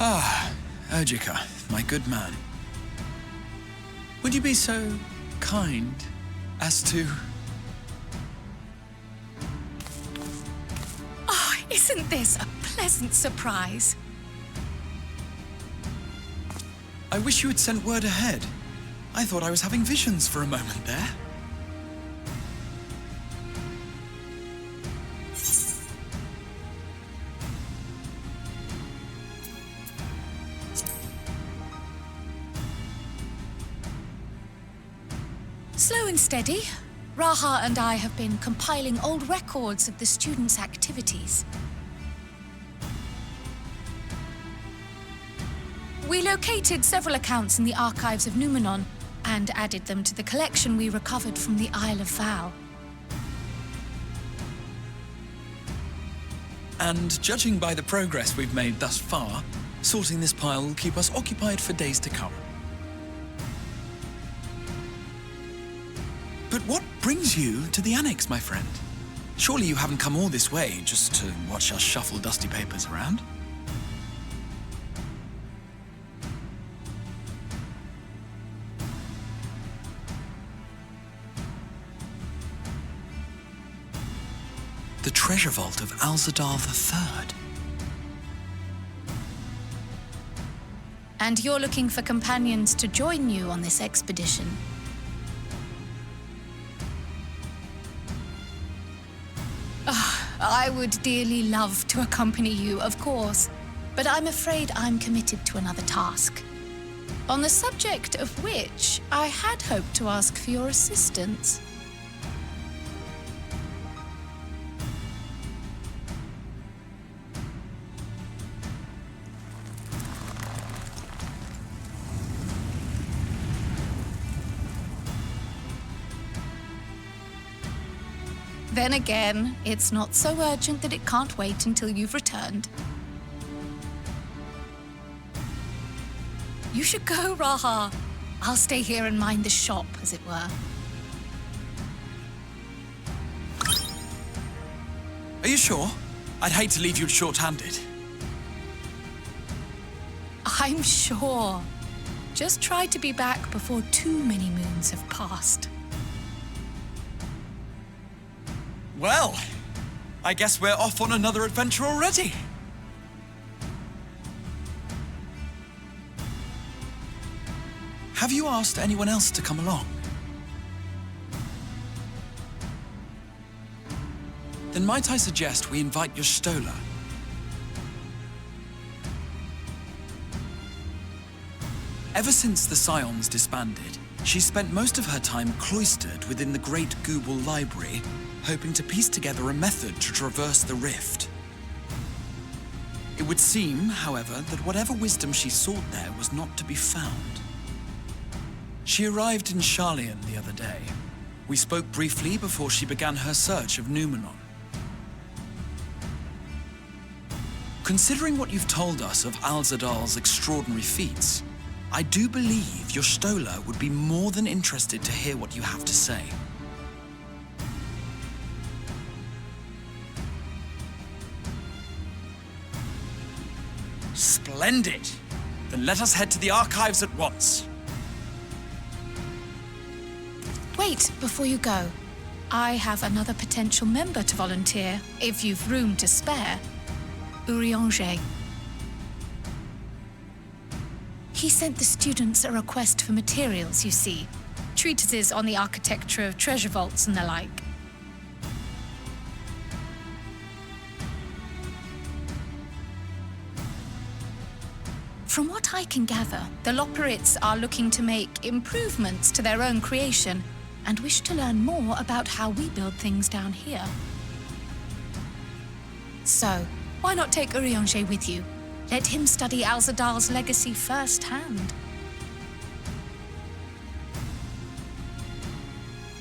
Ah, Ojika, my good man. Would you be so kind as to... Oh, isn't this a pleasant surprise? I wish you had sent word ahead. I thought I was having visions for a moment there. Slow and steady. Raha and I have been compiling old records of the students' activities. We located several accounts in the archives of Numenon and added them to the collection we recovered from the Isle of Val. And judging by the progress we've made thus far, sorting this pile will keep us occupied for days to come. But what brings you to the Annex, my friend? Surely you haven't come all this way just to watch us shuffle dusty papers around? The treasure vault of Alzadal III. And you're looking for companions to join you on this expedition. I would dearly love to accompany you, of course, but I'm afraid I'm committed to another task, on the subject of which I had hoped to ask for your assistance. Then again, it's not so urgent that it can't wait until you've returned. You should go, Raha. I'll stay here and mind the shop, as it were. Are you sure? I'd hate to leave you short-handed. I'm sure. Just try to be back before too many moons have passed. Well, I guess we're off on another adventure already. Have you asked anyone else to come along? Then might I suggest we invite your Stola? Ever since the Scions disbanded, she spent most of her time cloistered within the Great Google Library, hoping to piece together a method to traverse the rift. It would seem, however, that whatever wisdom she sought there was not to be found. She arrived in Charlian the other day. We spoke briefly before she began her search of Numenon. Considering what you've told us of Alzadal's extraordinary feats, I do believe your Stola would be more than interested to hear what you have to say. Splendid! Then let us head to the archives at once. Wait, before you go. I have another potential member to volunteer, if you've room to spare. Urianger. He sent the students a request for materials, you see. Treatises on the architecture of treasure vaults and the like. From what I can gather, the Loperites are looking to make improvements to their own creation and wish to learn more about how we build things down here. So, why not take Urianger with you? Let him study Alzadal's legacy firsthand.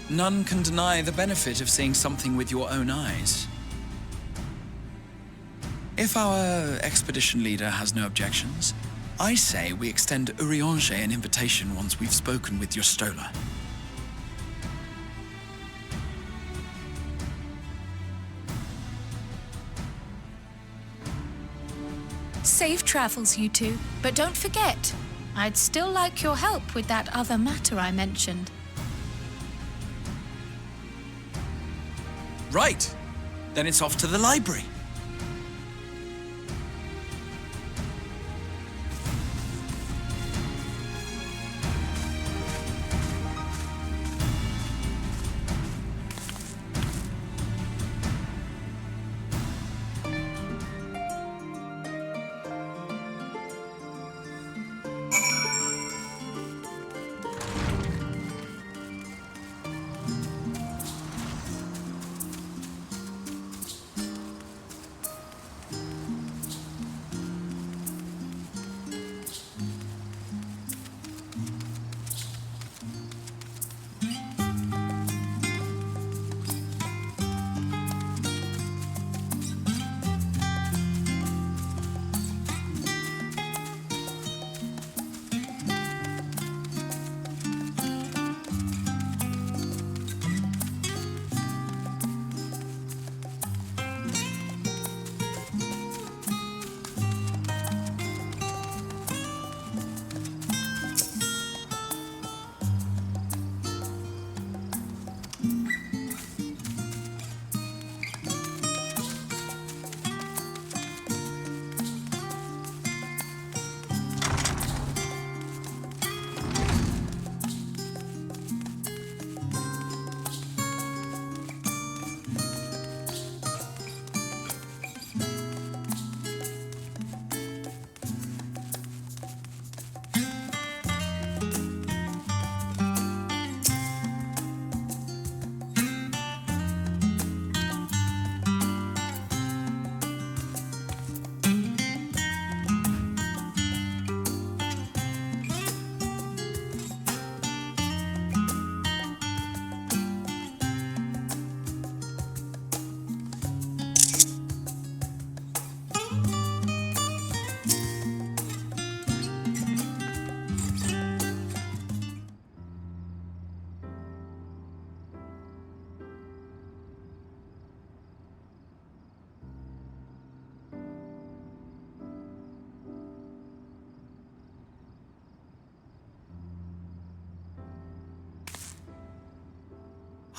None can deny the benefit of seeing something with your own eyes. If our expedition leader has no objections, I say we extend Urianger an invitation once we've spoken with your Stola. Safe travels, you two. But don't forget, I'd still like your help with that other matter I mentioned. Right. Then it's off to the library.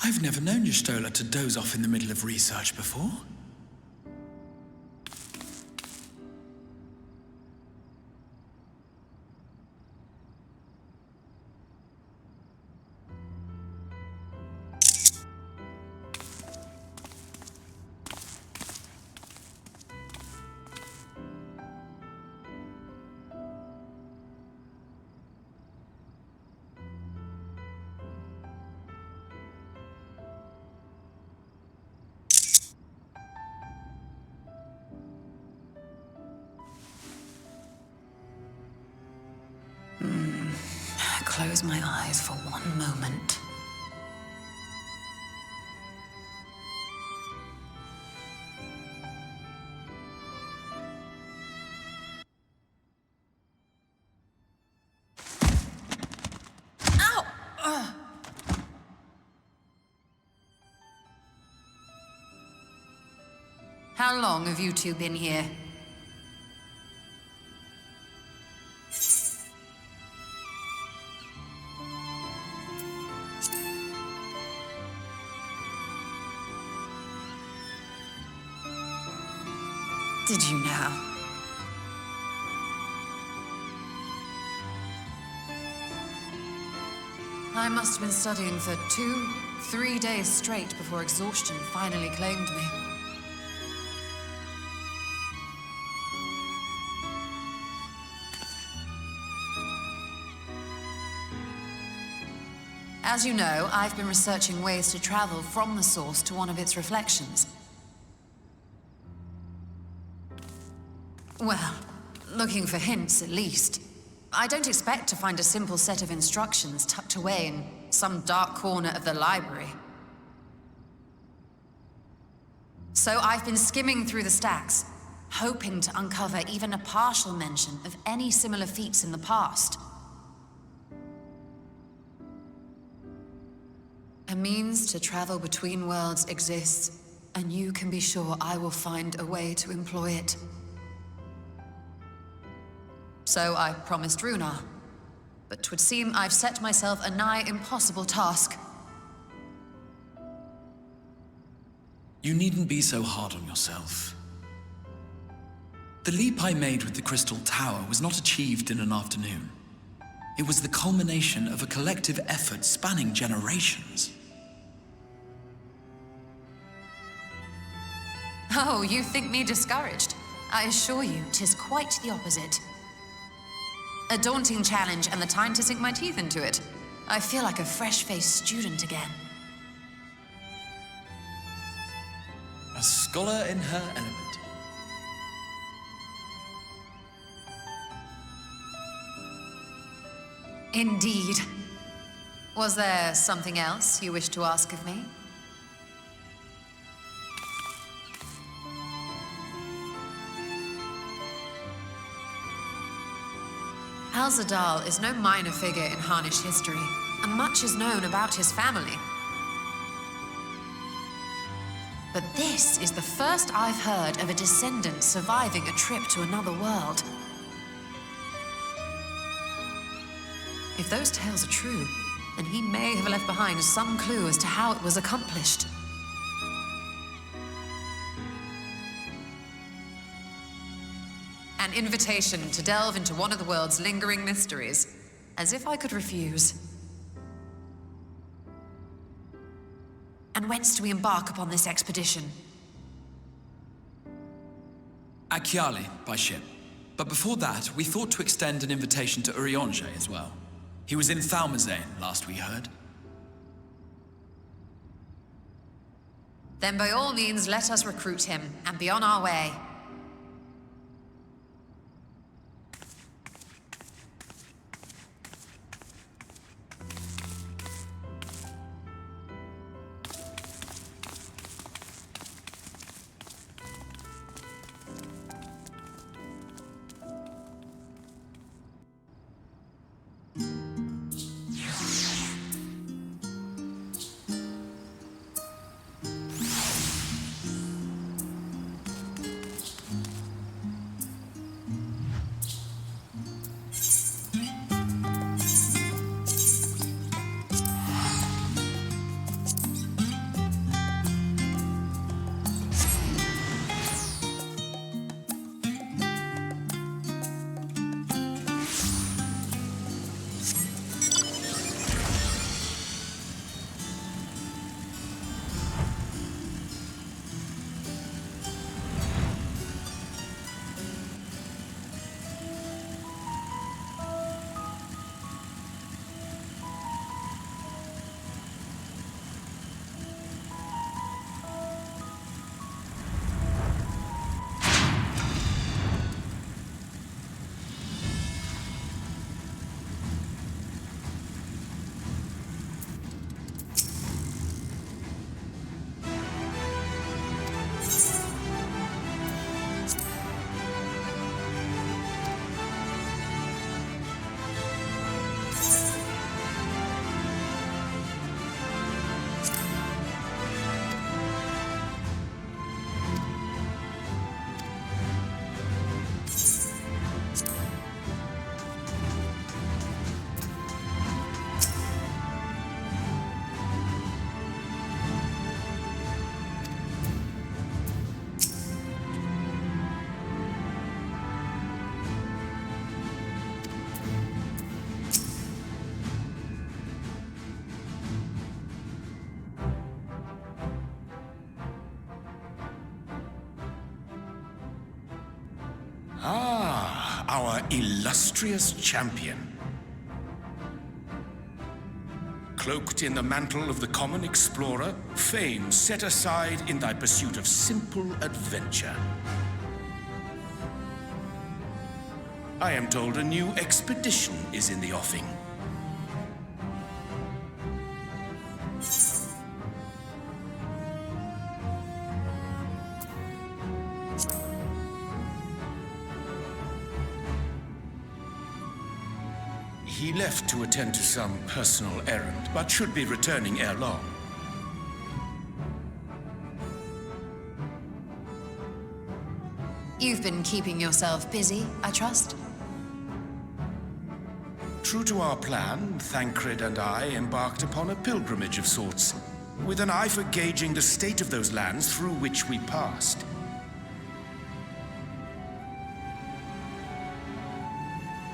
I've never known Y'shtola to doze off in the middle of research before. Close my eyes for one moment. Ow! How long have you two been here? Did you know? I must have been studying for 2-3 days straight before exhaustion finally claimed me. As you know, I've been researching ways to travel from the source to one of its reflections. Well, looking for hints at least. I don't expect to find a simple set of instructions tucked away in some dark corner of the library. So I've been skimming through the stacks, hoping to uncover even a partial mention of any similar feats in the past. A means to travel between worlds exists, and you can be sure I will find a way to employ it. So I promised Runar. But 'twould seem I've set myself a nigh impossible task. You needn't be so hard on yourself. The leap I made with the Crystal Tower was not achieved in an afternoon. It was the culmination of a collective effort spanning generations. Oh, you think me discouraged? I assure you, 'tis quite the opposite. A daunting challenge and the time to sink my teeth into it. I feel like a fresh-faced student again. A scholar in her element. Indeed. Was there something else you wished to ask of me? Al-Zadal is no minor figure in Harnish history, and much is known about his family. But this is the first I've heard of a descendant surviving a trip to another world. If those tales are true, then he may have left behind some clue as to how it was accomplished. An invitation to delve into one of the world's lingering mysteries. As if I could refuse. And whence do we embark upon this expedition? Akyali, by ship. But before that, we thought to extend an invitation to Urianger as well. He was in Thalmazane, last we heard. Then by all means, let us recruit him, and be on our way. Ah, our illustrious champion. Cloaked in the mantle of the common explorer, fame set aside in thy pursuit of simple adventure. I am told a new expedition is in the offing. He left to attend to some personal errand, but should be returning ere long. You've been keeping yourself busy, I trust? True to our plan, Thancred and I embarked upon a pilgrimage of sorts, with an eye for gauging the state of those lands through which we passed.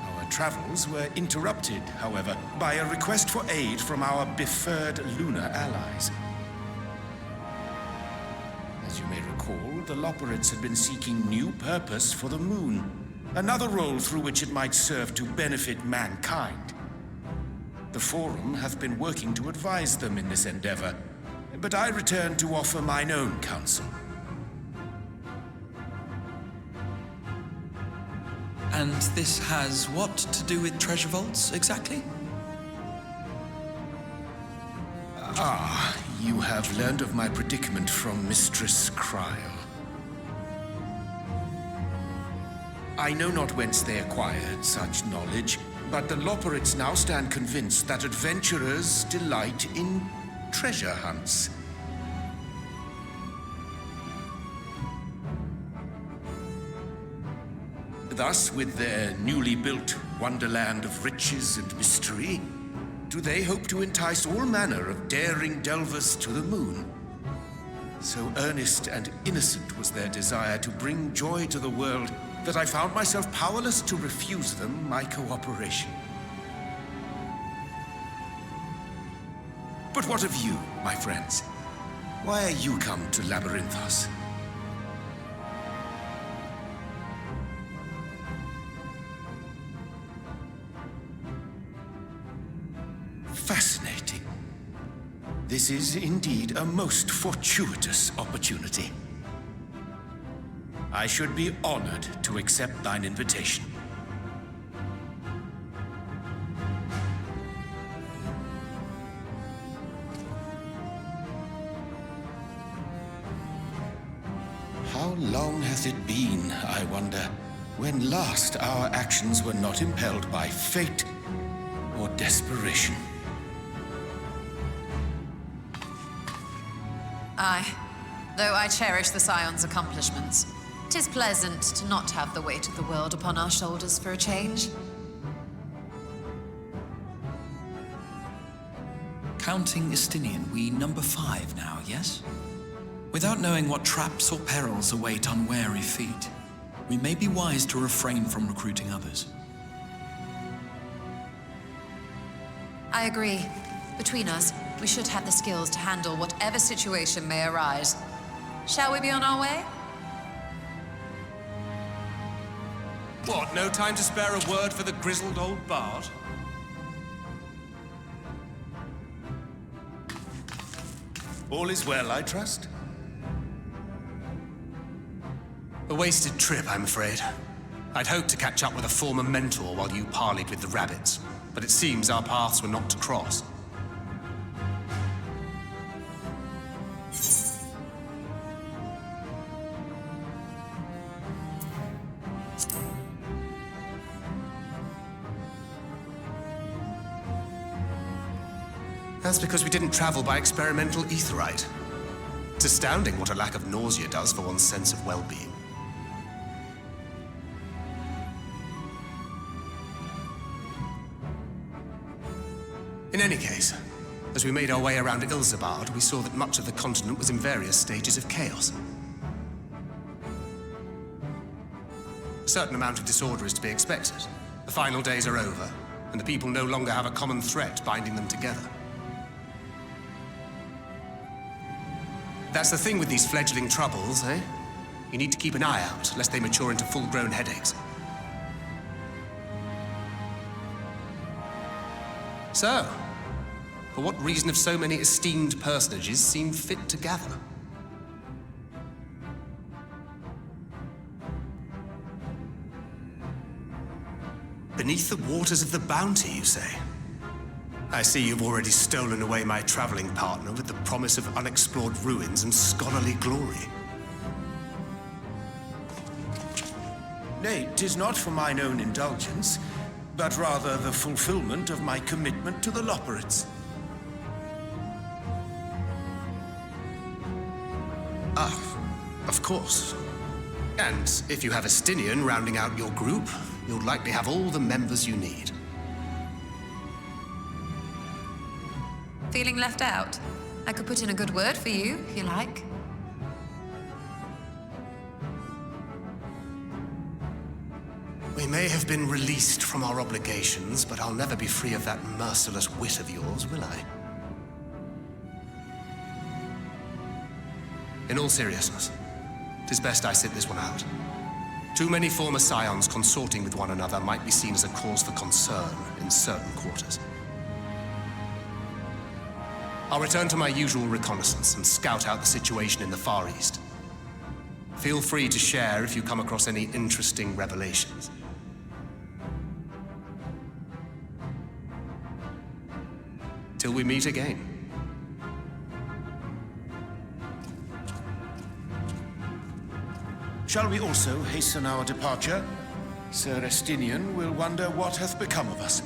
Our travels were interrupted, however, by a request for aid from our befurred lunar allies. As you may recall, the Loperids had been seeking new purpose for the moon, another role through which it might serve to benefit mankind. The Forum hath been working to advise them in this endeavor, but I return to offer mine own counsel. And this has what to do with treasure vaults, exactly? Ah, you have learned of my predicament from Mistress Cryle. I know not whence they acquired such knowledge, but the Loperids now stand convinced that adventurers delight in treasure hunts. Thus, with their newly built wonderland of riches and mystery, do they hope to entice all manner of daring delvers to the moon. So earnest and innocent was their desire to bring joy to the world that I found myself powerless to refuse them my cooperation. But what of you, my friends? Why are you come to Labyrinthos? Fascinating. This is indeed a most fortuitous opportunity. I should be honored to accept thine invitation. How long hath it been, I wonder, when last our actions were not impelled by fate or desperation? Aye. Though I cherish the Scion's accomplishments, 'tis pleasant to not have the weight of the world upon our shoulders for a change. Counting Estinian, we number 5 now, yes? Without knowing what traps or perils await unwary feet, we may be wise to refrain from recruiting others. I agree. Between us, we should have the skills to handle whatever situation may arise. Shall we be on our way? What, no time to spare a word for the grizzled old bard? All is well, I trust? A wasted trip, I'm afraid. I'd hoped to catch up with a former mentor while you parleyed with the rabbits, but it seems our paths were not to cross. That's because we didn't travel by experimental etherite. It's astounding what a lack of nausea does for one's sense of well-being. In any case, as we made our way around Ilzabard, we saw that much of the continent was in various stages of chaos. A certain amount of disorder is to be expected. The final days are over, and the people no longer have a common threat binding them together. That's the thing with these fledgling troubles, eh? You need to keep an eye out, lest they mature into full-grown headaches. So, for what reason have so many esteemed personages seen fit to gather? Beneath the waters of the Bounty, you say? I see you've already stolen away my traveling partner with the promise of unexplored ruins and scholarly glory. Nay, 'tis not for mine own indulgence, but rather the fulfillment of my commitment to the Loperids. Ah, of course. And if you have Estinian rounding out your group, you'll likely have all the members you need. Feeling left out? I could put in a good word for you, if you like. We may have been released from our obligations, but I'll never be free of that merciless wit of yours, will I? In all seriousness, 'tis best I sit this one out. Too many former scions consorting with one another might be seen as a cause for concern in certain quarters. I'll return to my usual reconnaissance and scout out the situation in the Far East. Feel free to share if you come across any interesting revelations. Till we meet again. Shall we also hasten our departure? Sir Estinian will wonder what hath become of us.